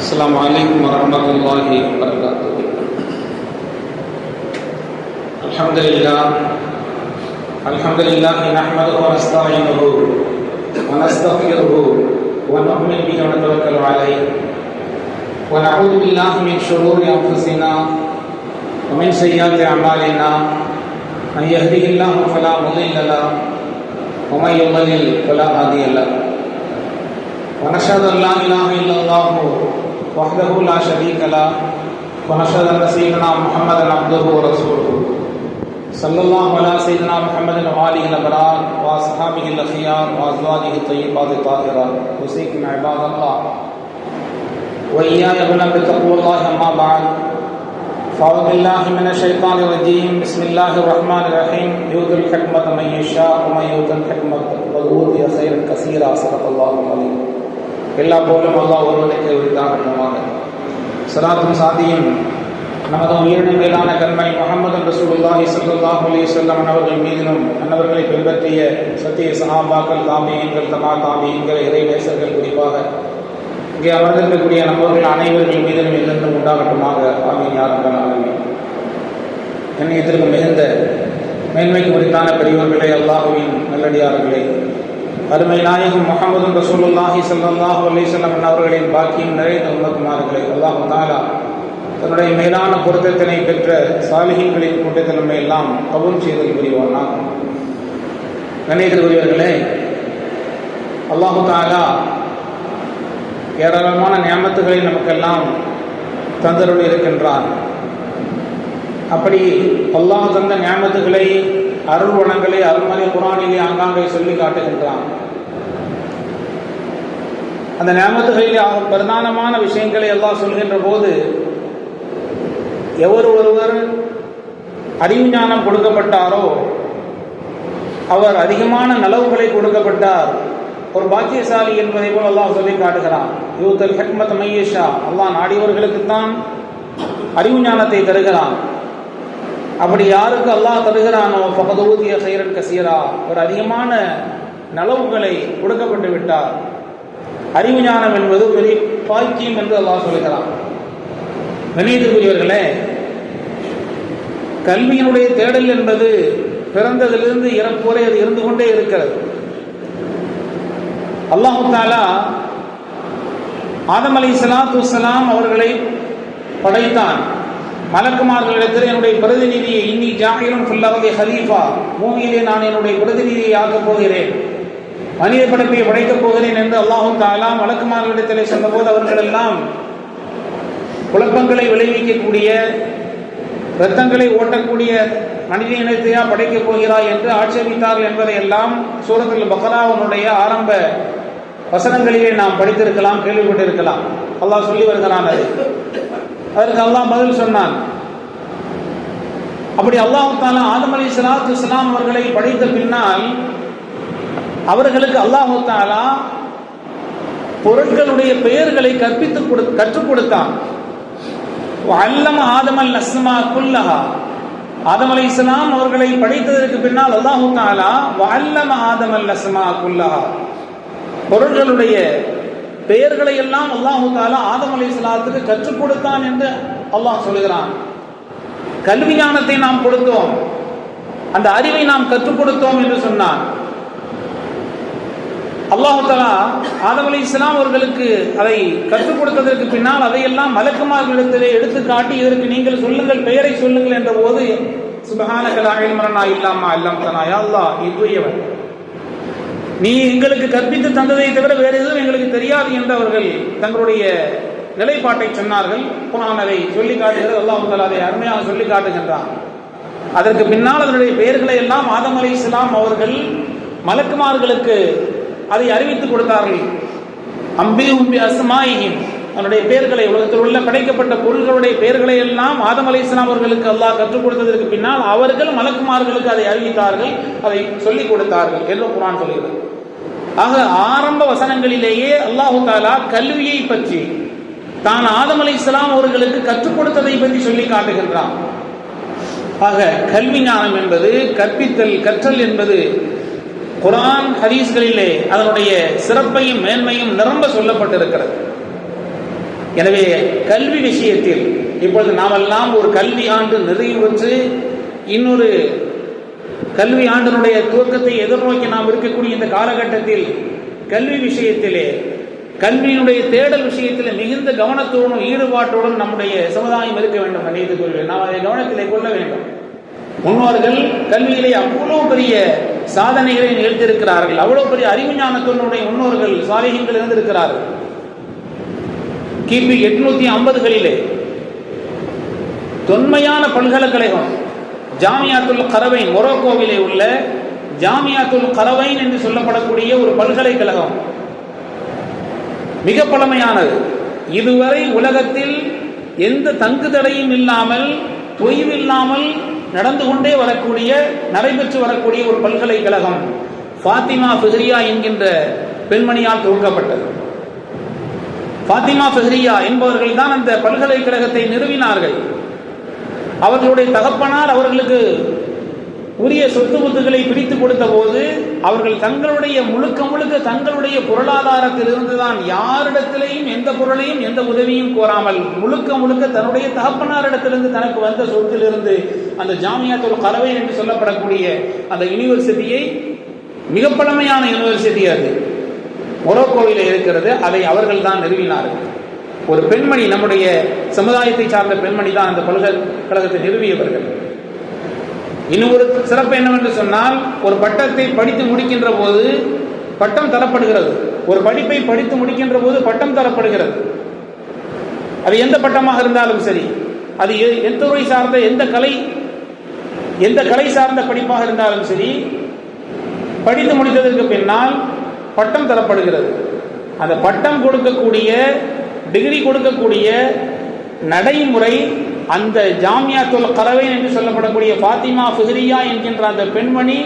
السلام عليكم ورحمة الله وبركاته. الحمد لله نحمده ونستعينه ونستغفره ونؤمن به ونتوكل عليه ونعوذ بالله من شرور أنفسنا ومن سيئات أعمالنا. من يهده الله فلا مضل له ومن يضلل فلا هادي له. ونشهد أن لا إله إلا الله وحده لا شريك له ونشهد أن سيدنا محمدا عبده ورسوله صلى الله على سيدنا محمد وآله الأبرار وأصحابه الأخيار وأزواجه الطيبات الطاهرات. أوصيكم عباد الله وإياي أولا بتقوى الله. أما بعد فأعوذ بالله من الشيطان الرجيم. بسم الله الرحمن الرحيم. يؤتي الحكمة من يشاء ومن يؤت الحكمة فقد أوتي خيرا كثيرا. صدق الله العظيم. எல்லா போலும் அல்லாஹ் ஒருவனுக்கு உரித்தாகட்டுமாக. ஸலாத்தும் சாந்தியும் நமது உயிரினும் மேலான கண்மை முஹம்மது ரசூலுல்லாஹி ஸல்லல்லாஹு அலைஹி வஸல்லம் அவர்கள் மீதிலும் அன்னவர்களை பின்பற்றிய சத்திய சஹாபாக்கள், தாபிஈன்கள், தபா தாபிஈன்கள், இறை நேசர்கள், குறிப்பாக இங்கே அமர்ந்திருக்கக்கூடிய நம்மவர்கள் அனைவர்கள் மீதிலும் என்றென்றும் உண்டாகட்டுமாக. ஆமீன் யா ரப்பல் ஆலமீன். கண்ணியத்திற்கு மிகுந்த மேன்மைக்கு உரித்தான பெரியவர்களே, அல்லாஹ்வின் நல்லடியார்களே, அருமை நாயகம் முஹம்மது ரசூலுல்லாஹி ஸல்லல்லாஹு அலைஹி வஸல்லம் அவர்களின் பாக்கியம் நிறைந்த உம்மத்துமார்களே, அல்லாஹ் தஆலா தன்னுடைய மேலான பொருத்தத்தினை பெற்ற சாலிஹீன்களின் கூட்டத்தில் நம்மை எல்லாம் கபூல் செய்தல் புரிவானாக. கண்ணியத்திற்குரியவர்களே, அல்லாஹ் தஆலா ஏராளமான நியமத்துகளை நமக்கெல்லாம் தந்தருள் இருக்கின்றான். அப்படி அல்லாஹ் தந்த நியமத்துகளை, அருள் வளங்களை அருள்மறை குர்ஆனிலே ஆங்காங்கே சொல்லி காட்டுகின்றான். அந்த நியமத்துகளில் பிரதானமான விஷயங்களை எல்லாம் சொல்கின்ற போது, எவர் ஒருவர் அறிவு ஞானம் கொடுக்கப்பட்டாரோ அவர் அதிகமான நலவுகளை கொடுக்கப்பட்டார், ஒரு பாக்கியசாலி என்பதை போல் அல்லாஹ் சொல்லி காட்டுகிறான். யூத்தல் ஹிக்மத் மன் யஷா. அல்லாஹ் நாடியவர்களுக்குத்தான் அறிவு ஞானத்தை தருகிறான். அப்படி யாருக்கு அல்லாஹ் தருகிறானோ ஃபகத் ஊதிய கைரன் கசீரா, ஒரு அதிகமான நலவுகளை கொடுக்கப்பட்டு விட்டார். அறிவு ஞானம் என்பது பெரிய பாக்கியம் என்று அல்லாஹ் சொல்கிறான். கண்ணியத்திற்குரியவர்களே, கல்வியினுடைய தேடல் என்பது பிறந்ததிலிருந்து இறப்பு வரை அது இருந்து கொண்டே இருக்கிறது. அல்லாஹ் தஆலா ஆதம் அலைஹிஸ்ஸலாத்து வஸ்ஸலாம் அவர்களை படைத்தான். மலக்குமார்களிடத்தில் என்னுடைய பிரதிநிதியை இன்னி ஜாஹிலும் ஃபில் அர்தி ஹலீஃபா, பூமியிலே நான் என்னுடைய பிரதிநிதியை ஆக்கப் போகிறேன், மனித படைப்பை படைக்கப் போகிறேன் என்று அல்லாஹ் தஆலா மலக்குமார்களிடத்திலே சொன்னபோது அவர்கள் எல்லாம் குழப்பங்களை விளைவிக்கக்கூடிய, இரத்தங்களை ஓட்டக்கூடிய மனித இனத்தையா படைக்கப் போகிறாய் என்று ஆட்சேபித்தார்கள் என்பதை எல்லாம் சூரத்துல் பக்ராவுடைய ஆரம்ப வசனங்களிலே நாம் படித்திருக்கலாம், கேள்விப்பட்டிருக்கலாம். அல்லாஹ் சொல்லி வருகிறான். அதற்கு அல்லாஹ் பதில் சொன்னான். அப்படி அல்லாஹ் தஆலா ஆதம் அலைஹிஸ்ஸலாத்து வஸ்ஸலாம் அவர்களை படைத்த பின்னால் அவர்களுக்கு அல்லாஹ் தஆலா பொருட்களுடைய பெயர்களை கற்றுக் கொடுத்தான். அல்லம ஆதமல் அஸ்மா குல்லஹா. ஆதம் அலைஹிஸ்ஸலாம் அவர்களை படைத்ததற்கு பின்னால் அல்லாஹ் தஆலா வஅல்லம ஆதமல் அஸ்மா குல்லஹா, பொருட்களுடைய பெயர்களை எல்லாம் அல்லாஹ் தஆலா ஆதம் அலைஹிஸ்ஸலாத்துக்கு கற்றுக் கொடுத்தான் என்று அல்லாஹ் சொல்கிறான். கல்வி ஞானத்தை நாம் கொடுத்தோம், அந்த அறிவை நாம் கற்றுக் கொடுத்தோம் என்று சொன்னான். அல்லாஹ் தஆலா ஆதம் அலைஹிஸ்ஸலாம் அவர்களுக்கு அதை கற்றுக் கொடுத்ததற்கு பின்னால் அதையெல்லாம் மலக்குமார்களிடத்திலே எடுத்து காட்டி, இதற்கு நீங்கள் சொல்லுங்கள், பெயரை சொல்லுங்கள் என்ற போது, சுப்ஹானக லா இல்ம லனா இல்லா மா அல்லம்தனா, யா அல்லாஹ் நீ தூயவன், நீ எங்களுக்கு கற்பித்து தந்ததை தவிர வேறு எதுவும் எங்களுக்கு தெரியாது என்று அவர்கள் தங்களுடைய நிலைப்பாட்டை சொன்னார்கள். குர்ஆன் அதை சொல்லி காட்டுகிறது. அல்லாஹ் தஆலா அதை அருமையாக சொல்லி காட்டுகின்றான். அதற்கு பின்னால் அதனுடைய பெயர்களை எல்லாம் ஆதம் அலைஹிஸ்ஸலாம் அவர்கள் மலக்குமார்களுக்கு அதை அறிவித்துக் கொடுத்தார்கள். அம்பிஹும் பி அஸ்மாஇஹிம், அதனுடைய பெயர்களை, உலகத்தில் உள்ள படைக்கப்பட்ட பொருள்களுடைய பெயர்களை எல்லாம் ஆதம் அலைஹிஸ்ஸலாம் அவர்களுக்கு அல்லாஹ் கற்றுக் கொடுத்ததற்கு பின்னால் அவர்கள் மலக்குமார்களுக்கு அதை அறிவித்தார்கள், அதை சொல்லிக் கொடுத்தார்கள் என்று குர்ஆன் சொல்கிறது. ஆக ஆரம்ப வசனங்களிலேயே அல்லாஹ் தஆலா கல்வியை பற்றி, தான் ஆதம் அலைஹிஸ்ஸலாம் அவர்களுக்கு கற்றுக் கொடுத்ததை பற்றி சொல்லி காட்டுகின்றான். ஆக கல்வி ஞானம் என்பது, கற்பித்தல், கற்றல் என்பது குர்ஆன் ஹதீஸ்களிலே அதனுடைய சிறப்பையும் மேன்மையும் நிரம்ப சொல்லப்பட்டிருக்கிறது. எனவே கல்வி விஷயத்தில் இப்பொழுது நாமெல்லாம் ஒரு கல்வி ஆண்டு நிறைவு பெற்று இன்னொரு கல்வி ஆண்டினுடைய துவக்கத்தை எதிர்நோக்கி நாம் இருக்கக்கூடிய இந்த காலகட்டத்தில் கல்வி விஷயத்திலே, கல்வியினுடைய தேடல் விஷயத்தில் மிகுந்த கவனத்தோடும் ஈடுபாட்டோடும் நம்முடைய சமுதாயம் இருக்க வேண்டும். நினைத்துக் நாம் அதை கவனத்திலே கொள்ள வேண்டும். முன்னோர்கள் கல்வியிலே அவ்வளவு பெரிய சாதனைகளை நிகழ்த்தியிருக்கிறார்கள். அவ்வளவு பெரிய அறிவு ஞானத்தினுடைய முன்னோர்கள் சாலிஹீன்கள் இருந்திருக்கிறார்கள். கிபி 850களிலே தொன்மையான பல்கலைக்கழகம் ஜாமியாத்துல் கரவைன், மொரோக்கோவிலே உள்ள ஜாமியாத்துல் கரவைன் என்று சொல்லப்படக்கூடிய ஒரு பல்கலைக்கழகம் மிக பழமையானது. இதுவரை உலகத்தில் எந்த தங்குதடையும் இல்லாமல், தொய்வில்லாமல் நடந்து கொண்டே வரக்கூடிய, நடைபெற்று வரக்கூடிய ஒரு பல்கலைக்கழகம் ஃபாத்திமா ஃபிஹ்ரியா என்கின்ற பெண்மணியால் துவக்கப்பட்டது. ஃபாத்திமா ஃபிஹ்ரியா என்பவர்கள் தான் அந்த பல்கலைக்கழகத்தை நிறுவினார்கள். அவர்களுடைய தகப்பனார் அவர்களுக்கு உரிய சொத்து முத்துகளை பிரித்து கொடுத்த போது அவர்கள் தங்களுடைய முழுக்க தங்களுடைய பொருளாதாரத்தில் இருந்துதான் யாரிடத்திலையும் எந்த பொருளையும் எந்த உதவியும் கோராமல் முழுக்க தன்னுடைய தகப்பனாரிடத்திலிருந்து தனக்கு வந்த சொத்திலிருந்து அந்த ஜாமியாத்துல் கரவைன் என்று சொல்லப்படக்கூடிய அந்த யூனிவர்சிட்டியை, மிக பழமையான யூனிவர்சிட்டி அது மொரோக்கோவில் இருக்கிறது, அதை அவர்கள் தான் நிறுவினார்கள். ஒரு பெண்மணி, நம்முடைய சமுதாயத்தை சார்ந்த பெண்மணி தான் அந்த பல்கலைக்கழகத்தை நிறுவியவர்கள். இன்னும் ஒரு சிறப்பு என்னவென்று சொன்னால், ஒரு பட்டத்தை படித்து முடிக்கின்ற போது பட்டம் தரப்படுகிறது. ஒரு படிப்பை படித்து முடிக்கின்ற போது பட்டம் தரப்படுகிறது. அது எந்த பட்டமாக இருந்தாலும் சரி, அது எந்த துறை சார்ந்த எந்த கலை சார்ந்த படிப்பாக இருந்தாலும் சரி, படித்து முடித்ததற்கு பின்னால் பட்டம் தரப்படுகிறது. அந்த பட்டம் கொடுக்கக்கூடிய, டிகிரி கொடுக்கக்கூடிய நடைமுறை அந்த ஜாமியாத்துல் கரவைன் என்று சொல்லப்படக்கூடிய ஃபாத்திமா ஃபிஹ்ரியா என்கின்ற அந்த பெண்மணி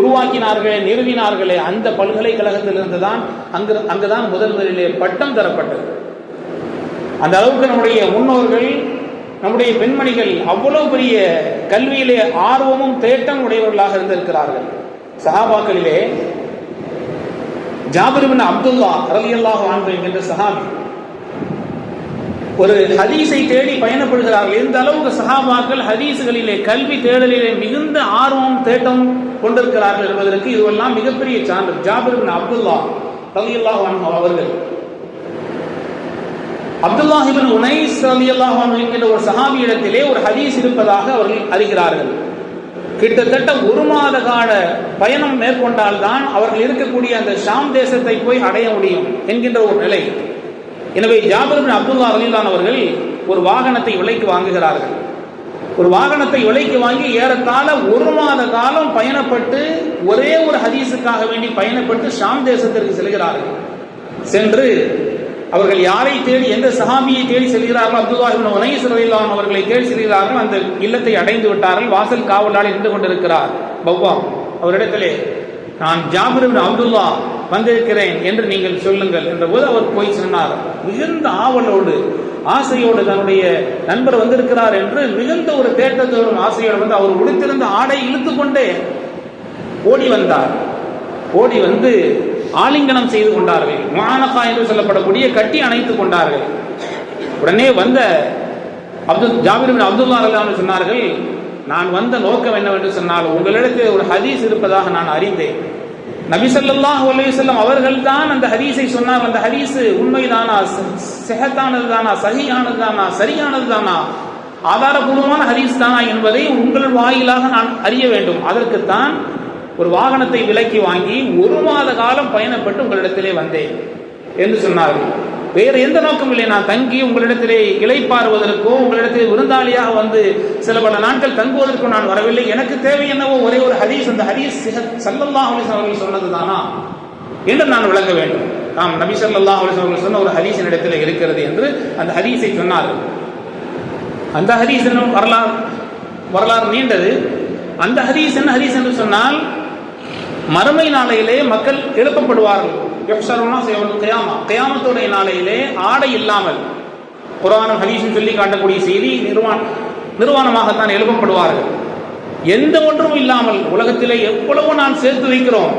உருவாக்கினார்களே, நிறுவினார்களே, அந்த பல்கலைக்கழகத்திலிருந்து தான் அங்குதான் முதலிலே பட்டம் தரப்பட்டது. அந்த அளவுக்கு நம்முடைய முன்னோர்கள், நம்முடைய பெண்மணிகள் அவ்வளவு பெரிய கல்வியிலே ஆர்வமும் தேட்டம் உடையவர்களாக இருந்திருக்கிறார்கள். சஹாபாக்களிலே ஜாபிர் இப்னு அப்துல்லா ரலியல்லாஹு அன்ஹு என்கின்ற சஹாபி ஒரு ஹதீஸை தேடி பயணப்படுகிறார்கள். எந்த அளவுக்கு சஹாபாக்கள் ஹதீஸ்களிலே, கல்வி தேடலிலே மிகுந்த ஆர்வம் தேட்டம் கொண்டிருக்கிறார்கள் என்பதற்கு இதுவெல்லாம் மிகப்பெரிய சான்று. ஜாபிர் இப்னு அப்துல்லா ரலியல்லாஹு அன்ஹு அவர்கள் அப்துல்லாஹ் இப்னு உனைஸ் ரலியல்லாஹு அன்ஹு என்கிற ஒரு சஹாபியிடத்திலே ஒரு ஹதீஸ் இருப்பதாக அவர்கள் அறிகிறார்கள். கிட்டத்தட்ட 1 மாத கால பயணம் மேற்கொண்டால்தான் அவர்கள் இருக்கக்கூடிய அந்த ஷாம் தேசத்தை போய் அடைய முடியும் என்கின்ற ஒரு நிலை. எனவே ஜாபிர் இப்னு அப்துல்லா ரலியல்லாஹு அவர்கள் ஒரு வாகனத்தை விலைக்கு வாங்குகிறார்கள். ஒரு வாகனத்தை விலைக்கு வாங்கி ஏறத்தாழ 1 மாத காலம் பயணப்பட்டு, ஒரே ஒரு ஹதீஸுக்காக வேண்டி பயணப்பட்டு ஷாம் தேசத்திற்கு செல்கிறார்கள். சென்று அவர்கள் யாரை தேடி, எந்த சஹாபியை தேடி செல்கிறார்கள், அப்துல்லாஹ் இப்னு உனைஸ் ரலியல்லாஹு அன்ஹு அவர்களை தேடி செல்கிறார்கள். அந்த இல்லத்தை அடைந்து விட்டார்கள். வாசல் காவலாளி நின்று கொண்டிருக்கிறார் பவ்வாம். அவரிடத்திலே, நான் ஜாபிர் இப்னு அப்துல்லா வந்திருக்கிறேன் என்று நீங்கள் சொல்லுங்கள் என்ற போது அவர் போய் சொன்னார். மிகுந்த ஆவலோடு, ஆசையோடு, தன்னுடைய நண்பர் வந்திருக்கிறார் என்று மிகுந்த ஒரு தேட்டத்தோடும் ஆசையோடு வந்து அவர் உடுத்திருந்த ஆடை இழுத்து கொண்டே ஓடி வந்தார். ஓடி வந்து ஆலிங்கனம் செய்து கொண்டார்கள். முஆனகா என்று சொல்லப்படக்கூடிய கட்டி அணைத்துக் கொண்டார்கள். உடனே வந்த ஜாபிர் இப்னு அப்துல்லா ரலியல்லாஹு அன்ஹு சொன்னார்கள், நான் வந்த நோக்கம் என்னவென்று சொன்னால், உங்களிடத்தில் ஒரு ஹதீஸ் இருப்பதாக நான் அறிந்தேன். நபி ஸல்லல்லாஹு அலைஹி வஸல்லம் அவர்கள் தான் அந்த ஹதீஸை சொன்னார். அந்த ஹதீஸ் உண்மைதானா, ஸஹீஹானதுதானா, சஹீஹானதுதானா, சரியானதுதானா, ஆதாரபூர்வமான ஹதீஸ் தானா என்பதை உங்கள் வாயிலாக நான் அறிய வேண்டும். அதற்குத்தான் ஒரு வாகனத்தை விலைக்கு வாங்கி 1 மாத காலம் பயணப்பட்டு உங்களிடத்திலே வந்தேன் என்று சொன்னார்கள். வேறு எந்த நோக்கம் இல்லை. நான் தங்கி உங்களிடத்திலே இளைப்பாறுவதற்கோ, உங்களிடத்திலே விருந்தாளியாக வந்து சில பல நாட்கள் தங்குவதற்கோ நான் வரவில்லை. எனக்கு தேவை என்னவோ ஒரே ஒரு ஹதீஸ். அந்த ஹதீஸ் ஸல்லல்லாஹு அலைஹி வஸல்லம் சொன்னதுதானா என்று நான் விளங்க வேண்டும். ஆம், நபி ஸல்லல்லாஹு அலைஹி வஸல்லம் சொன்ன ஒரு ஹதீஸ் இடத்திலே இருக்கிறது என்று அந்த ஹதீஸை சொன்னார்கள். அந்த ஹதீஸ் என்னும் வரலாறு நீண்டது. அந்த ஹதீஸ் என்ன ஹதீஸ் என்று சொன்னால், மறுமை நாளையிலே மக்கள் எழுப்பப்படுவார்கள். கியாமத்துடைய நாளையிலே ஆடை இல்லாமல், குர்ஆனும் ஹதீஸும் சொல்லி காட்டக்கூடிய செய்தி, நிர்வாணமாகத்தான் எழுப்பப்படுவார்கள். எந்த ஒன்றும் இல்லாமல், உலகத்திலே எவ்வளவு நான் சேர்த்து வைக்கிறோம்,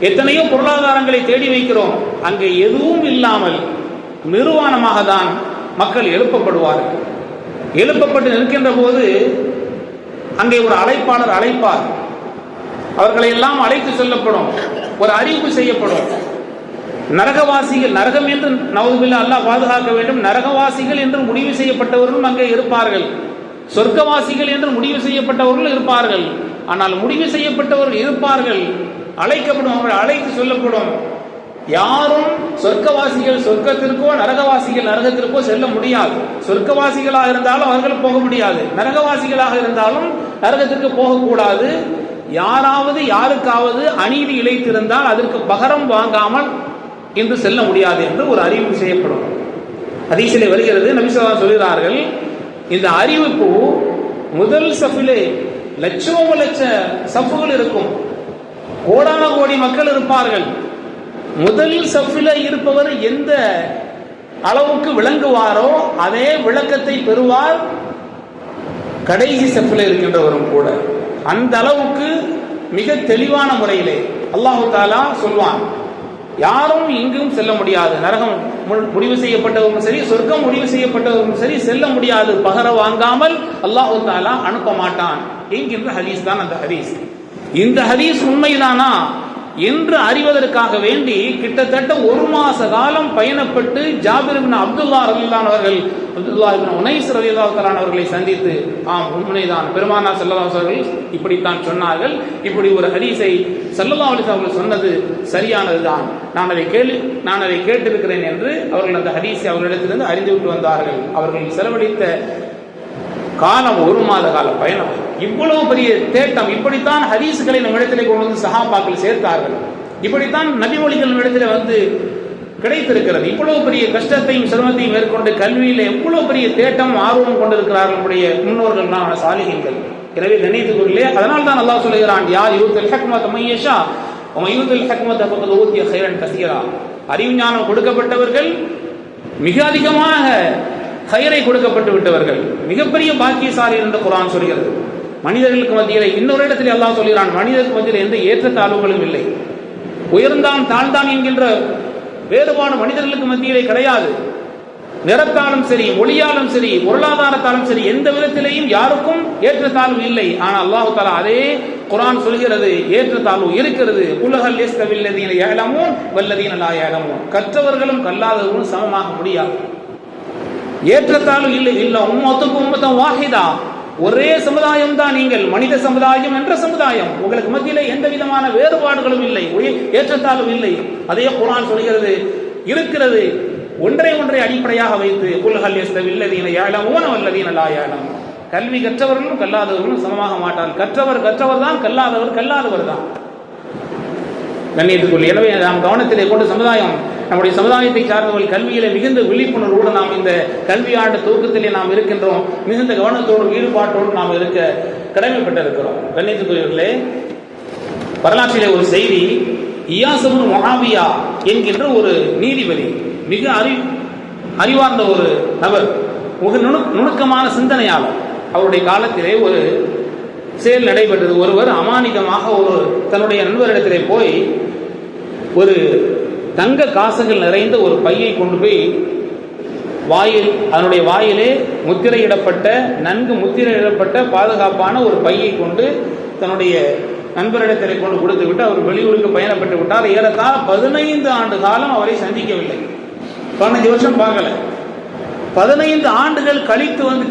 எத்தனையோ பொருளாதாரங்களை தேடி வைக்கிறோம், அங்கே எதுவும் இல்லாமல் நிர்வாணமாக தான் மக்கள் எழுப்பப்படுவார்கள். எழுப்பப்பட்டு நிற்கின்ற போது அங்கே ஒரு அழைப்பாளர் அழைப்பார். அவர்களை எல்லாம் அழைத்து செல்லப்படும், ஒரு அறிவிப்பு செய்யப்படும். நரகவாசிகள், நரகம் என்று நவுதுபில்லா அல்லாஹ் பாதுகாக்க வேண்டும், நரகவாசிகள் என்று முடிவு செய்யப்பட்டவர்களும் அங்கே இருப்பார்கள், சொர்க்கவாசிகள் என்று முடிவு செய்யப்பட்டவர்கள் இருப்பார்கள். ஆனால் முடிவு செய்யப்பட்டவர்கள் இருப்பார்கள், அழைக்கப்படும், அவர்கள் அழைத்து சொல்லப்படும். யாரும் சொர்க்கவாசிகள் சொர்க்கத்திற்கோ நரகவாசிகள் நரகத்திற்கோ செல்ல முடியாது. சொர்க்கவாசிகளாக இருந்தாலும் அவர்கள் போக முடியாது, நரகவாசிகளாக இருந்தாலும் நரகத்திற்கு போகக்கூடாது. யாராவது யாருக்காவது அநீதி இழைத்திருந்தால் அதற்கு பகரம் வாங்காமல் இன்று செல்ல முடியாது என்று ஒரு அறிவிப்பு செய்யப்படும். ஹதீஸிலே வருகிறது, நபி ஸல்லல்லாஹு அலைஹி வஸல்லம் சொல்கிறார்கள், இந்த அறிவிப்பு முதல் சஃபிலே லட்சோப லட்ச சஃப்புகள் இருக்கும், கோடான கோடி மக்கள் இருப்பார்கள். முதல் சஃபில இருப்பவர் எந்த அளவுக்கு விளங்குவாரோ அதே விளக்கத்தை பெறுவார் கடைசி சஃபில இருக்கின்றவரும் கூட. அந்த அளவுக்கு மிக தெளிவான முறையிலே அல்லாஹு தஆலா சொல்வான், யாரும் எங்கும் செல்ல முடியாது, நரகம் முடிவு செய்யப்பட்டவரும் சரி சொர்க்கம் முடிவு செய்யப்பட்டவரும் சரி செல்ல முடியாது, பகர வாங்காமல் அல்லாஹு தஆலா அனுப்ப மாட்டான் என்கின்ற ஹதீஸ் தான் அந்த ஹதீஸ். இந்த ஹதீஸ் உண்மைதானா என்று அறிவதற்காக வேண்டி கிட்டத்தட்ட ஒரு மாச காலம் பயணப்பட்டு ஜாபிர் இப்னு அப்துல்லா ரலியல்லாஹு அவர்கள், அப்துல்லா இப்னு உனைஸ் ரலியல்லாஹு தஆலா அவர்களை சந்தித்து, ஆம் உண்மைதான், பெருமானார் ஸல்லல்லாஹு அலைஹி வஸல்லம் இப்படித்தான் சொன்னார்கள், இப்படி ஒரு ஹதீஸை ஸல்லல்லாஹு அலைஹி வஸல்லம் சொன்னது சரியானதுதான், நான் அதை கேட்டிருக்கிறேன் என்று அவர்கள் அந்த ஹதீஸை அவர்களிடத்திலிருந்து அறிந்துவிட்டு வந்தார்கள். அவர்கள் செலவழித்த காலம் ஒரு மாத கால பயணம். இவ்வளவு பெரிய தேட்டம், இப்படித்தான் ஹதீஸ்களை நம்ம இடத்திலே கொண்டு வந்து சஹாபாக்கள் சேர்த்தார்கள், இப்படித்தான் நபிமொழிகள் நம்ம இடத்திலே வந்து கிடைத்திருக்கிறது. இவ்வளவு பெரிய கஷ்டத்தையும் சிரமத்தையும் மேற்கொண்டு கல்வியில எவ்வளவு பெரிய தேட்டம் ஆர்வம் கொண்டிருக்கிறார்கள் நம்முடைய முன்னோர்கள் தான் சாலிஹீன்கள். எனவே கண்ணியத்துக்குள்ளே அதனால் தான் அல்லாஹ் சொல்லுகிறான், யார் யூத்துல் ஹக்மத மய்யஷா வ யூத்துல் ஹக்மத ஃபகத் ஊதிய கைரன் கஸீரா. அறிவு ஞானம் கொடுக்கப்பட்டவர்கள் மிக அதிகமாக கயிறை கொடுக்கப்பட்டு விட்டவர்கள் மிகப்பெரிய பாக்கியசாலி என்று குர்ஆன் சொல்கிறது. மனிதர்களுக்கு மத்தியில் இன்னொரு இடத்தில் அல்லாஹ் சொல்கிறான், மனிதர்களுக்கு மத்தியில் எந்த ஏற்றத்தாழ்வுகளும் இல்லை, உயர்ந்தான் தாழ்ந்தான் என்கின்ற வேறுபாடு மனிதர்களுக்கு மத்தியிலே கிடையாது. நிறத்தாலும் சரி, மொழியாலும் சரி, பொருளாதாரத்தாலும் சரி, எந்த விதத்திலேயும் யாருக்கும் ஏற்றத்தாழ்வு இல்லை. ஆனால் அல்லாஹ் தஆலா அதே குர்ஆன் சொல்கிறது, ஏற்றத்தாழ்வு இருக்கிறது. குல்ஹல் யஸ்தவில் லதீன யஅலமூன் வல்லதீன லா யஅலமூன். கற்றவர்களும் கல்லாதவர்களும் சமமாக முடியாது. ஏற்றத்தாழ்வு இல்லை. இல்ல உம்மத்துக்கும் உம்மத்தம் வாஹிதா, ஒரே சமுதாயம் தான் நீங்கள், மனித சமுதாயம் என்ற சமுதாயம், உங்களுக்கு மத்தியிலே எந்த விதமான வேறுபாடுகளும் இல்லை, ஏற்றத்தாழ்வும் இல்லை. அதே குர்ஆன் சொல்கிறது, இருக்கிறது ஒன்றை அடிப்படையாக வைத்து குல்ஹல் யஸ்தவில் லதீன யஅலமூன வல்லதீன லா யஅலமூன். கல்வி கற்றவர்களும் கல்லாதவர்களும் சமமாக மாட்டார்கள். கற்றவர் தான், கல்லாதவர் தான். கண்ணியத்துக்குள் எனவே நாம் கவனத்திலே கொண்டு நம்முடைய சமுதாயத்தை சார்ந்தவர்கள் கல்வியிலே மிகுந்த விழிப்புணர்வோடு நாம் இந்த கல்வியாண்டு துவக்கத்திலே நாம் இருக்கின்றோம். மிகுந்த கவனத்தோடு ஈடுபாட்டோடு நாம் இருக்க கடமைப்பட்டிருக்கிறோம். கண்ணியத்துக்குரியவர்களே, வரலாற்றிலே ஒரு செய்தி, இயாஸ் இப்னு முஆவியா என்கின்ற ஒரு நீதிபதி, மிக அறிவார்ந்த ஒரு நபர், ஒரு நுணுக்கமான சிந்தனையாளர். அவருடைய காலத்திலே ஒரு செயல் நடைபெற்றது. ஒருவர் அமானிதமாக தன்னுடைய நண்பரிடத்திலே போய் ஒரு தங்க காசுகள் நிறைந்த ஒரு பையை கொண்டு போய் அதனுடைய வாயிலே முத்திரையிடப்பட்ட, நன்கு முத்திரையிடப்பட்ட பாதுகாப்பான ஒரு பையை கொண்டு தன்னுடைய நண்பரிடத்திலே கொண்டு கொடுத்து விட்டு அவர் வெளியூருக்கு பயணப்பட்டு விட்டார். ஏறத்தாழ 15 ஆண்டு காலம் அவரை சந்திக்கவில்லை. 15 வருஷம் பார்க்கல. 15 ஆண்டுகள் கழித்து வந்து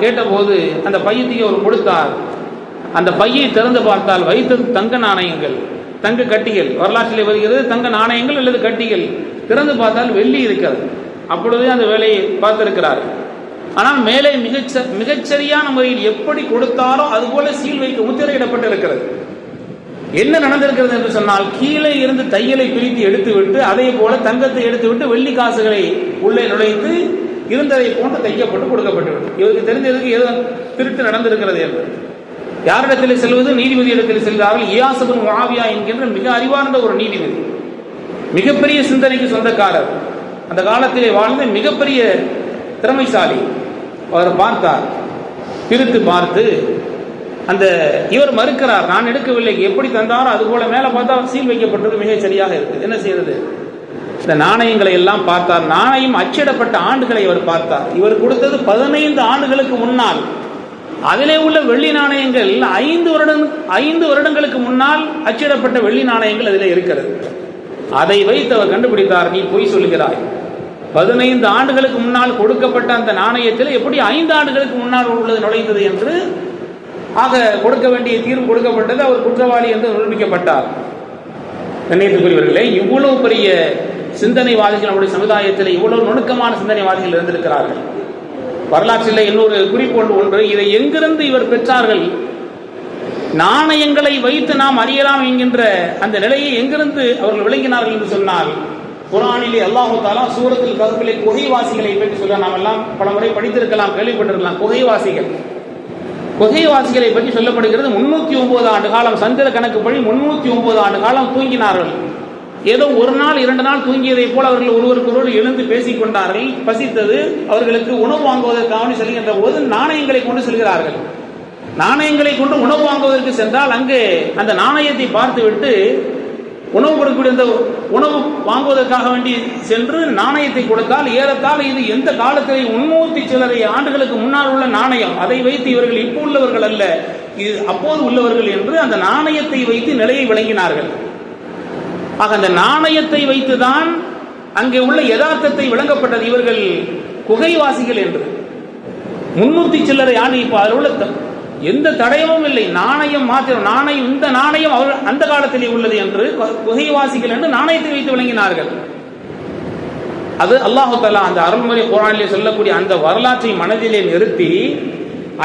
கேட்டபோது அந்த பையத்துக்கு அவர் கொடுத்தார். அந்த பையை திறந்து பார்த்தால் வைத்தது தங்க நாணயங்கள், தங்க கட்டிகள். வரலாற்றிலே வருகிறது, தங்க நாணயங்கள் அல்லது கட்டிகள். திறந்து பார்த்தால் வெள்ளி இருக்கிறது. அப்பொழுதே அந்த வேலையை பார்த்திருக்கிறார். ஆனால் மேலே மிகச்சரியான முறையில் எப்படி கொடுத்தாரோ அதுபோல சீல் வைக்க முத்திரையிடப்பட்டிருக்கிறது. என்ன நடந்திருக்கிறது என்று சொன்னால், கீழே இருந்து தையலை பிரித்து எடுத்துவிட்டு அதே போல தங்கத்தை எடுத்துவிட்டு வெள்ளி காசுகளை உள்ளே நுழைத்து இருந்ததை போன்று தைக்கப்பட்டு கொடுக்கப்பட்டுவிட்டு, இவருக்கு தெரிஞ்சதுக்கு ஏதோ திருட்டு நடந்திருக்கிறது என்று யாரிடத்தில் செல்வது? நீதிபதி இடத்தில் செல்கிறார்கள். இயாஸ் இப்னு முஆவியா என்கின்ற மிக அறிவார்ந்த ஒரு நீதிபதி, மிகப்பெரிய சிந்தனைக்கு சொந்தக்காரர், அந்த காலத்திலே வாழ்ந்த மிகப்பெரிய திறமைசாலி. அவர் பார்த்தார், பிரித்து பார்த்து இவர் மறுக்கிறார், நான் எடுக்கவில்லை, எப்படி தந்தாரோ அது போல மேலே பார்த்தா சீல் வைக்கப்பட்டது மிக சரியாக இருக்குது, என்ன செய்யறது? இந்த நாணயங்களை எல்லாம் பார்த்தார். நாணயம் அச்சிடப்பட்ட ஆண்டுகளை அவர் பார்த்தார். இவர் கொடுத்தது 15 ஆண்டுகளுக்கு முன்னால். அதிலே உள்ள வெள்ளி நாணயங்கள் 5 வருடங்களுக்கு முன்னால் அச்சிடப்பட்ட வெள்ளி நாணயங்கள் அதில் இருக்கிறது. அதை வைத்து அவர் கண்டுபிடித்தார், நீ பொய் சொல்கிறாய். 15 ஆண்டுகளுக்கு முன்னால் கொடுக்கப்பட்ட அந்த நாணயத்தில் எப்படி 5 ஆண்டுகளுக்கு முன்னால் உள்ளது நுழைந்தது என்று ஆக கொடுக்க வேண்டிய தீர்வு கொடுக்கப்பட்டது. அவர் குற்றவாளி என்று நிரூபிக்கப்பட்டார். கண்ணியத்துக்குரியவர்களே, இவ்வளவு பெரிய சிந்தனைவாதிகள் நம்முடைய சமுதாயத்தில் இவ்வளவு நுணுக்கமான சிந்தனைவாதிகள் இருந்திருக்கிறார்கள். வரலாற்றில் இன்னொரு குறிப்பு ஒன்று, இதை எங்கிருந்து இவர் பெற்றார்கள், நாணயங்களை வைத்து நாம் அறியலாம் என்கின்ற அந்த நிலையை எங்கிருந்து அவர்கள் விளங்கினார்கள் என்று சொன்னால், குர்ஆனிலே அல்லாஹ் தஆலா சூரத்துல் கஹ்ஃபிலே குகைவாசிகளை பற்றி சொல்ல நாம் எல்லாம் பல முறை படித்திருக்கலாம், கேள்விப்பட்டிருக்கலாம். குகைவாசிகளை பற்றி சொல்லப்படுகிறது. 309 ஆண்டு காலம், சந்திர கணக்குப்படி 309 ஆண்டு காலம் தூங்கினார்கள். ஏதோ ஒரு நாள் 2 நாள் தூங்கியதை போல் அவர்கள் ஒருவருக்கொருவர் எழுந்து பேசிக் கொண்டார்கள். பசித்தது, அவர்களுக்கு உணவு வாங்குவதற்காக செல்கின்ற போது நாணயங்களை கொண்டு செல்கிறார்கள். நாணயங்களை கொண்டு உணவு வாங்குவதற்கு சென்றால் அங்கு அந்த நாணயத்தை பார்த்துவிட்டு உணவு கொடுக்கக்கூடிய அந்த உணவு வாங்குவதற்காக வேண்டி சென்று நாணயத்தை கொடுத்தால் ஏறத்தால் இது எந்த காலத்திலே 300 சிலரை ஆண்டுகளுக்கு முன்னால் உள்ள நாணயம், அதை வைத்து இவர்கள் இப்போ உள்ளவர்கள் அல்ல, இது அப்போது உள்ளவர்கள் என்று அந்த நாணயத்தை வைத்து நிலையை விளங்கினார்கள். ஆக அந்த நாணயத்தை வைத்துதான் அங்கே உள்ள யதார்த்தத்தை விளங்கப்பட்டது. இவர்கள் குகைவாசிகள் என்று 300 சில்லறை ஆண்டு, இப்போ அதில் உள்ள எந்த தடயமும் இல்லை, நாணயம் மாத்திரம். நாணயம், இந்த நாணயம் அவர் அந்த காலத்திலே உள்ளது என்று குகைவாசிகள் என்று நாணயத்தை வைத்து விளங்கினார்கள். அது அல்லாஹ் தஆலா அந்த அருள்முறை குர்ஆனிலே சொல்லக்கூடிய அந்த வரலாற்றை மனதிலே நிறுத்தி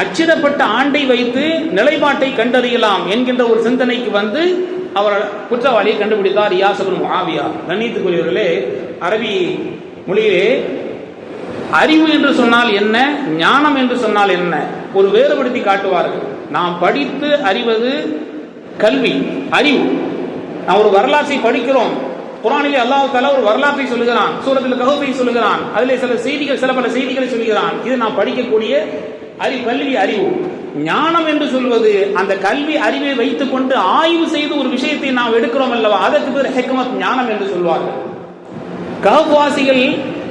அச்சிடப்பட்ட ஆண்டை வைத்து நிலைப்பாட்டை கண்டறியலாம் என்கின்ற ஒரு சிந்தனைக்கு வந்து அவர் குற்றவாளியை கண்டுபிடித்தார், இயாஸ் இப்னு முஆவியா. கண்ணியத்துக்குரியவர்களே, அரபி மொழியிலே அறிவு என்று சொன்னால் என்ன, ஞானம் என்று சொன்னால் என்ன ஒரு வேறுபடுத்தி காட்டுவார்கள். நாம் படித்து அறிவது கல்வி, அறிவு. நாம் ஒரு வரலாற்றை படிக்கிறோம். குர்ஆனிலே அல்லாஹ் தஆலா ஒரு வரலாற்றை சொல்லுகிறான், சூரத்துல் கஹ்ஃபை சொல்லுகிறான், அதிலே சில பல செய்திகளை சொல்லுகிறான். இது நாம் படிக்கக்கூடிய கல்வி, அறிவு. ஞானம் என்று சொல்வது அந்த கல்வி அறிவை வைத்துக் கொண்டு ஆய்வு செய்து ஒரு விஷயத்தை நாம் எடுக்கிறோம் அல்லவா, அதற்கு பேர் ஹிக்மத், ஞானம் என்று சொல்வார்கள். கஹ்ஃப்வாசிகள்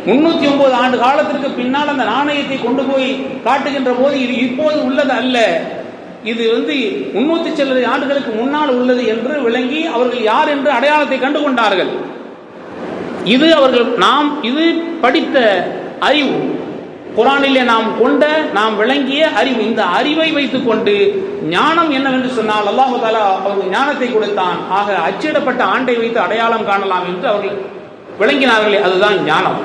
309 ஆண்டு காலத்திற்கு பின்னால் அந்த நாணயத்தை கொண்டு போய் காட்டுகின்ற போது இது இப்போது உள்ளது அல்ல, இது 300 சில்லறை ஆண்டுகளுக்கு முன்னால் உள்ளது என்று விளங்கி அவர்கள் யார் என்று அடையாளத்தை கண்டு கொண்டார்கள். இது அவர்கள் இது படித்த அறிவு, குர்ஆனிலே நாம் விளங்கிய அறிவு. இந்த அறிவை வைத்துக் கொண்டு ஞானம் என்னவென்று சொன்னால் அல்லாஹ் தஆலா அவர்கள் ஞானத்தை கொடுத்தான். ஆக அச்சிடப்பட்ட ஆண்டை வைத்து அடையாளம் காணலாம் என்று அவர்கள் விளங்கினார்களே, அதுதான் ஞானம்.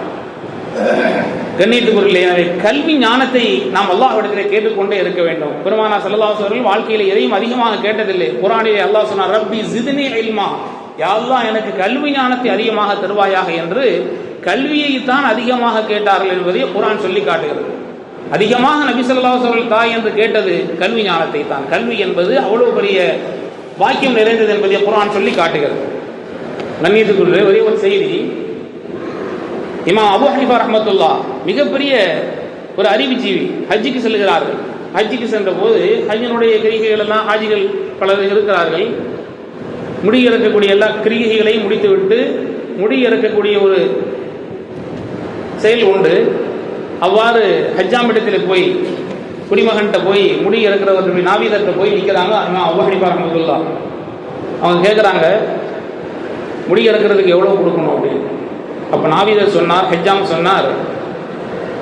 கண்ணியத்துக்குரிய கல்வி ஞானத்தை நாம் அல்லாஹ்விடத்திலே கேட்டுக்கொண்டே இருக்க வேண்டும். பெருமானார் ஸல்லல்லாஹு அலைஹி வஸல்லம் வாழ்க்கையில எதையும் அதிகமாக கேட்டதில்லை. குர்ஆனிலே அல்லாஹ் சொன்னார், ரப்பி ஜித்னி இல்மா, யா அல்லாஹ் எனக்கு கல்வி ஞானத்தை அதிகமாக தருவாயாக என்று கல்வியை தான் அதிகமாக கேட்டார்கள் என்பதை குர்ஆன் சொல்லி காட்டுகிறது. அதிகமாக நபி ஸல்லல்லாஹு அலைஹி வஸல்லம் தாய் என்று கேட்டது கல்வி ஞானத்தை தான். கல்வி என்பது அவ்வளவு பெரிய வாக்கியம் நிறைந்தது என்பதை குர்ஆன் சொல்லி காட்டுகிறது. கண்ணியத்துக்குரிய ஒரே ஒரு செய்தி, இமாம் அபூ ஹனீஃபா ரஹ்மத்துல்லாஹ் மிகப்பெரிய ஒரு அறிவுஜீவி, ஹஜ்ஜுக்கு செல்கிறார்கள். ஹஜ்ஜுக்கு சென்ற போது ஹஜ்ஜினுடைய கிரிகைகள் எல்லாம், ஹாஜிகள் பலர் இருக்கிறார்கள், முடி இறக்கக்கூடிய எல்லா கிரிகைகளையும் முடித்துவிட்டு முடி இறக்கக்கூடிய ஒரு செயல் உண்டு. அவ்வாறு ஹஜ்ஜாமிடத்தில் போய் குடிமகன்கிட்ட போய் முடி இறக்கிறவர்கள் நாவீதர்கிட்ட போய் நிற்கிறாங்க. இமாம் அபூ ஹனீஃபா ரஹ்மத்துல்லாஹ் அவங்க கேட்குறாங்க, முடி இறக்கிறதுக்கு எவ்வளோ கொடுக்கணும் அப்படின்னு. அப்போ நாவீதர் சொன்னார், ஹஜ்ஜாம் சொன்னார்,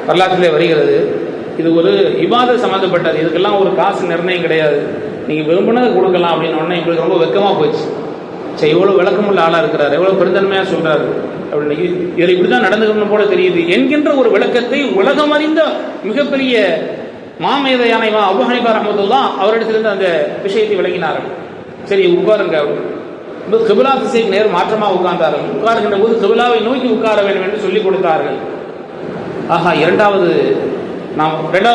வரலாற்றிலே வருகிறது, இது ஒரு இபாதத் சம்மந்தப்பட்டது, இதுக்கெல்லாம் ஒரு காசு நிர்ணயம் கிடையாது, நீங்கள் விரும்பினதை கொடுக்கலாம் அப்படின்னு. உடனே எங்களுக்கு ரொம்ப வெக்கமாக போச்சு. சரி, எவ்வளோ விளக்கமுள்ள ஆளாக இருக்கிறார், எவ்வளோ பெருந்தன்மையாக சொல்கிறாரு அப்படின்னு, இதில் இப்படி தான் நடந்துக்கணும் போல தெரியுது என்கின்ற ஒரு விளக்கத்தை உலகம் அறிந்த மிகப்பெரிய மாமேதையான இமாம் அபூ ஹனீஃபா ரஹ்மத்துல்லாஹ் அவரிடத்திலிருந்து அந்த விஷயத்தை விளங்கினார்கள். சரி உட்காருங்க, கிபிலா திசைக்கு நேர் மாற்றமாக உட்கார்ந்தார்கள். உட்காருகின்ற போது கிபிலாவை நோக்கி உட்கார வேண்டும் என்று சொல்லிக் கொடுத்தார்கள். ஆஹா, ரெண்டாவது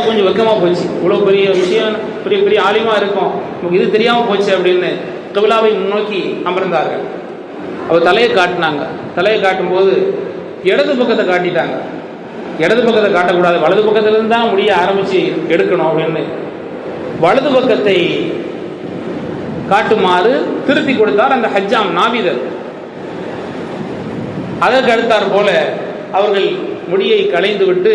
கொஞ்சம் வெக்கமாக போச்சு, இவ்வளோ பெரிய விஷயம், பெரிய பெரிய ஆலிமா இருக்கும், நமக்கு இது தெரியாமல் போச்சு அப்படின்னு கிபிலாவை முன்னோக்கி அமர்ந்தார்கள். அவர் தலையை காட்டினாங்க. தலையை காட்டும்போது இடது பக்கத்தை காட்டிட்டாங்க. இடது பக்கத்தை காட்டக்கூடாது, வலது பக்கத்திலிருந்து தான் முடிய ஆரம்பித்து எடுக்கணும் அப்படின்னு வலது பக்கத்தை காட்டுமாறு திருத்தி கொடுத்தார் அந்த ஹஜ்ஜாம் நாவீதர். அதற்கு அடுத்தாற் போல அவர்கள் முடியை களைந்து விட்டு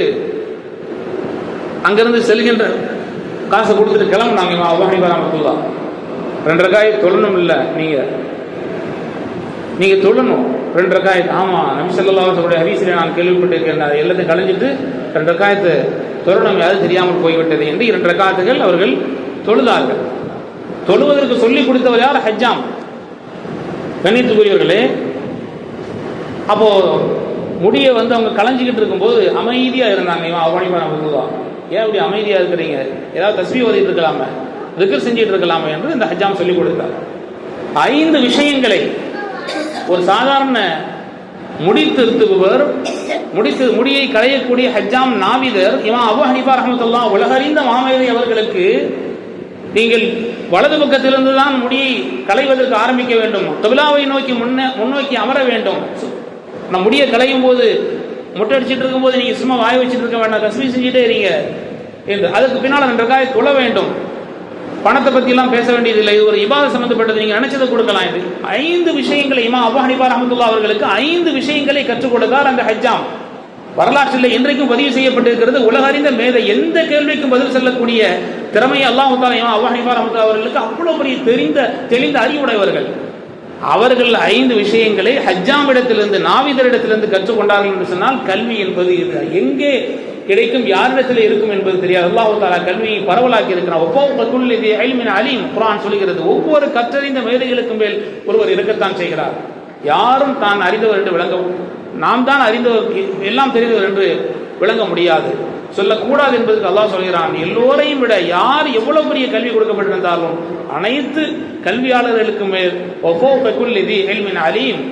அங்கிருந்து செல்கின்ற காசை கொடுத்துட்டு கிளம்புனாங்க. இமாம் அபூ ஹனீஃபா ரஹ்மத்துல்லாஹ் 2 ரக்காயத் தொழணும். இல்லை நீங்க தொழணும் 2 ரக்காயத். ஆமா, நபி ஸல்லல்லாஹு அலைஹி வஸல்லம் ஹதீஸிலே நான் கேள்விப்பட்டிருக்கேன், எல்லாத்தையும் கலைஞ்சிட்டு 2 ரக்காயத்து தொழணும், அது தெரியாமல் போய்விட்டது என்று 2 ரக்காத்துகள் அவர்கள் தொழுதார்கள். தொழுவதற்கு சொல்லிக் கொடுத்தவர் யார்? ஹஜ்ஜாம். கண்ணியத்துக்குரியவர்களே, அப்போ முடியை அவங்க களைஞ்சிக்கிட்டு இருக்கும்போது அமைதியா இருந்தாங்க. இவன் அவனிப்பா நம்ம ஏன் அப்படி அமைதியா இருக்கிறீங்க, ஏதாவது தஸ்பீஹ் ஓதிட்டு இருக்கலாமே, திக்ர் செஞ்சிட்டு இருக்கலாமே என்று இந்த ஹஜ்ஜாம் சொல்லிக் கொடுத்தார். 5 விஷயங்களை ஒரு சாதாரண முடியை களையக்கூடிய ஹஜ்ஜாம் நாவிதர் இமாம் அபூ ஹனீஃபா ரஹ்மத்துல்லாஹ் உலகறிந்த மாமேதை அவர்களுக்கு, நீங்கள் வலது பக்கத்திலிருந்து தான் முடியை களைவதற்கு ஆரம்பிக்க வேண்டும், கிப்லாவை நோக்கி முன்னோக்கி அமர வேண்டும், நம்ம முடியை களையும் போது முட்டை அடிச்சுட்டு இருக்கும்போது நீங்க சும்மா வாய் வச்சுட்டு இருக்க வேண்டாம், தஸ்பீஹ் செஞ்சுட்டே இருங்க என்று. அதுக்கு பின்னால் 2 ரக்காயத் தொழ வேண்டும். பணத்தை பத்தி எல்லாம் பேச வேண்டியது இல்லை, இது ஒரு இபாதத் சம்பந்தப்பட்டது, நீங்க நினைச்சதை கொடுக்கலாம். இது 5 விஷயங்களை இமாம் அபூ ஹனீஃபா ரஹ்மத்துல்லாஹ் அவர்களுக்கு 5 விஷயங்களை கற்றுக் கொடுத்தார் அந்த ஹஜ்ஜாம். வரலாற்றில் இன்றைக்கும் பதிவு செய்யப்பட்டிருக்கிறது. உலகறிந்த மேதை, எந்த கேள்விக்கும் பதில் சொல்லக்கூடிய திறமையை அல்லாஹ் தஆலா இமாம் அபூ ஹனீஃபா ரஹ்மத்துல்லாஹ் அவர்களுக்கு அவ்வளவு பெரிய தெளிந்த அறிவுடையவர்கள். அவர்கள் 5 விஷயங்களை ஹஜ்ஜாமிடத்திலிருந்து, நாவிதரிடத்திலிருந்து கற்றுக்கொண்டார்கள் என்று சொன்னால், கல்வி என்பது இது எங்கே கிடைக்கும், யாரிடத்தில் இருக்கும் என்பது தெரியாது. அல்லாஹ் தஆலா கல்வியை பரவலாக்கி இருக்கிறார். குர்ஆன் சொல்கிறது, ஒவ்வொரு கற்றறிந்த மேதைகளுக்கும் மேல் ஒருவர் இருக்கத்தான் செய்கிறார். யாரும் தான் அறிந்தவர் என்று நாம் தான் அறிந்தவர், எல்லாம் தெரிந்தவர் என்று விளங்க முடியாது, சொல்லக்கூடாது என்பதற்கு அல்லாஹ் சொல்கிறான். எல்லோரையும் விட யார் எவ்வளவு பெரிய கல்வி கொடுக்கப்பட்டிருந்தாலும் அனைத்து கல்வியாளர்களுக்கும் மேல் அலீம்,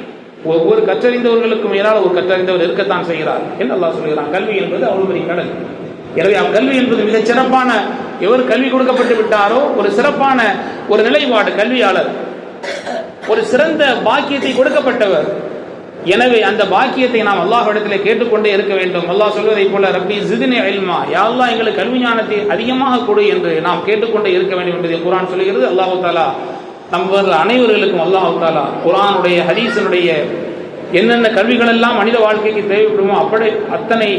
ஒவ்வொரு கற்றறிந்தவர்களுக்கும் மேலால் ஒரு கற்றறிந்தவர் இருக்கத்தான் செய்கிறார் என்று அல்லாஹ் சொல்கிறான். கல்வி என்பது அவ்வளவு பெரிய கடல். எனவே கல்வி என்பது மிகச் சிறப்பான, எவர் கல்வி கொடுக்கப்பட்டு விட்டாரோ ஒரு சிறப்பான ஒரு நிலைப்பாடு, கல்வியாளர் ஒரு சிறந்த பாக்கியத்தை கொடுக்கப்பட்டவர். எனவே அந்த பாக்கியத்தை நாம் அல்லாஹ்விடத்திலே கேட்டுக்கொண்டே இருக்க வேண்டும். அல்லாஹ் சொல்வதை போல, ரப்பி ஜித்னி இல்மா, யா அல்லாஹ் எங்களுக்கு கல்வி ஞானத்தை அதிகமாக கொடு என்று நாம் கேட்டுக்கொண்டே இருக்க வேண்டும் என்பதை குர்ஆன் சொல்கிறது. அல்லாஹ் தஆலா நம்மவர்கள் அனைவர்களுக்கும் அல்லாஹ் தஆலா குர்ஆனுடைய, ஹதீஸினுடைய என்னென்ன கல்விகள் எல்லாம் மனித வாழ்க்கைக்கு தேவைப்படுமோ அத்தனை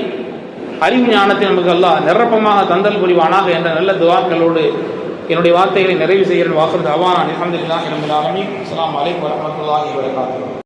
அறிவு ஞானத்தை நமக்கு அல்லாஹ் நிரப்பமாக தந்தல் புரிவானாக என்ற நல்ல துஆக்களோடு என்னுடைய வார்த்தைகளை நிறைவு செய்கிறேன். வாஹிர் தஅவானா அல்ஹம்துலில்லாஹி ரப்பில் ஆலமீன். அஸ்ஸலாமு அலைக்கும் வரஹ்மத்துல்லாஹி வபரகாத்துஹு.